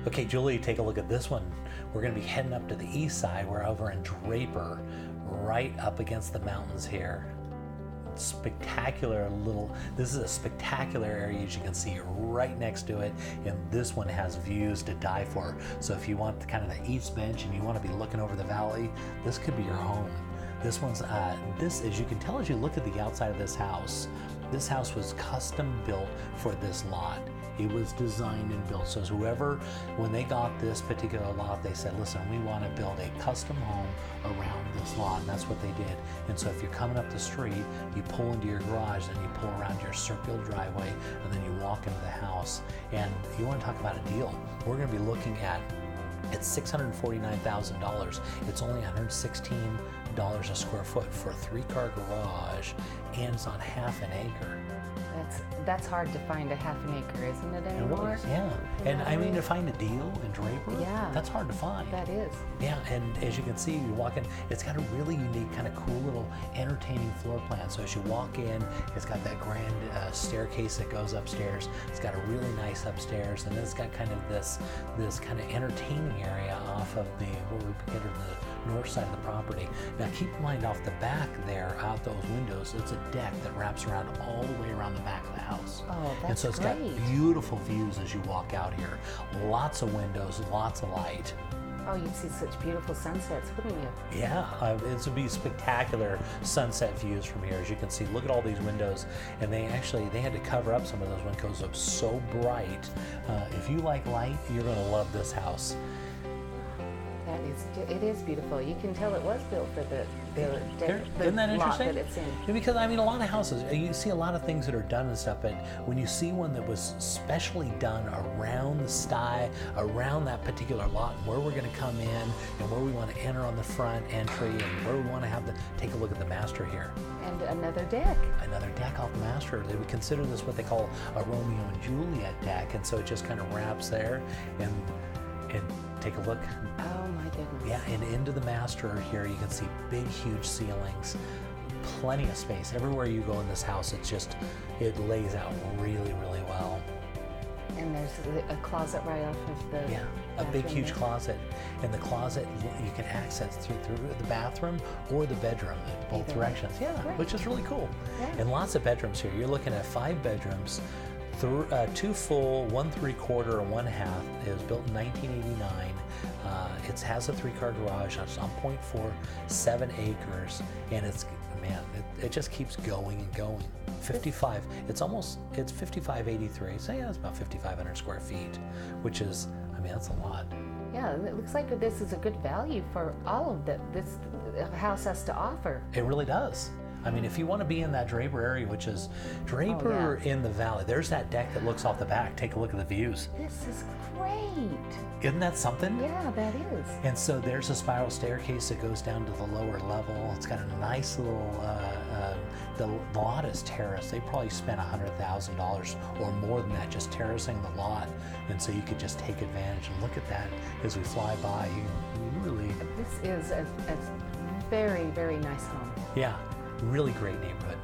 Okay, Julie, take a look at this one. We're gonna be heading up to the east side. We're over in Draper, right up against the mountains here. Spectacular this is a spectacular area, as you can see right next to it, and this one has views to die for. So if you want the kind of the east bench and you want to be looking over the valley, this could be your home. This one's as you can tell as you look at the outside of this house was custom built for this lot. It was designed and built. So whoever, when they got this particular lot, they said, listen, we want to build a custom home around this lot, and that's what they did. And so if you're coming up the street, you pull into your garage, then you pull around your circular driveway, and then you walk into the house. And you want to talk about a deal. We're going to be looking at, it's $649,000. It's only $116 a square foot for a 3-car garage, and it's on half an acre. That's hard to find a half an acre, isn't it, anymore? Yeah. And I mean, to find a deal in Draper, yeah, that's hard to find. That is. Yeah, and as you can see, you walk in, it's got a really unique, kind of cool little entertaining floor plan. So as you walk in, it's got that grand staircase that goes upstairs. It's got a really nice upstairs, and then it's got kind of this kind of entertaining area off of what we consider the north side of the property. Now keep in mind, off the back there, out those windows, it's a deck that wraps around all the way around the back of the house. Oh, that's And so it's great. got beautiful views as you walk out here. Lots of windows, lots of light. Oh, you'd see such beautiful sunsets, wouldn't you? Yeah, it would be spectacular sunset views from here. As you can see, look at all these windows, and they had to cover up some of those windows because it was so bright. If you like light, you're going to love this house. It is beautiful. You can tell it was built for the Isn't that lot interesting? that it's in. Yeah, because I mean, a lot of houses, you see a lot of things that are done and stuff, but when you see one that was specially done around the sty, around that particular lot, and where we're going to come in, and where we want to enter on the front entry, and where we want to take a look at the master here. And another deck. Another deck off the master. They would consider this what they call a Romeo and Juliet deck, and so it just kind of wraps there, and take a look. Oh my goodness. Yeah, and into the master here, you can see big, huge ceilings, plenty of space. Everywhere you go in this house, it lays out really, really well. And there's a closet right off of the a big, bathroom huge there. closet. And the closet, you can access through the bathroom or the bedroom in both Either way. directions. Yeah, Great. which is really cool. Yeah. And lots of bedrooms here. You're looking at 5 bedrooms. 2 full, 1 3/4, and 1 half. It was built in 1989. It has a 3-car garage. It's on 0.47 acres, and it just keeps going and going. 55. It's 5583. So yeah, it's about 5,500 square feet, which is, that's a lot. Yeah, and it looks like this is a good value for all of this house has to offer. It really does. I mean, if you want to be in that Draper area, which is Draper in the valley, there's that deck that looks off the back. Take a look at the views. This is great. Isn't that something? Yeah, that is. And so there's a spiral staircase that goes down to the lower level. It's got a nice little, the lot is terraced. They probably spent $100,000 or more than that just terracing the lot. And so you could just take advantage and look at that as we fly by. You really... This is a very, very nice home. Yeah. Really great neighborhood.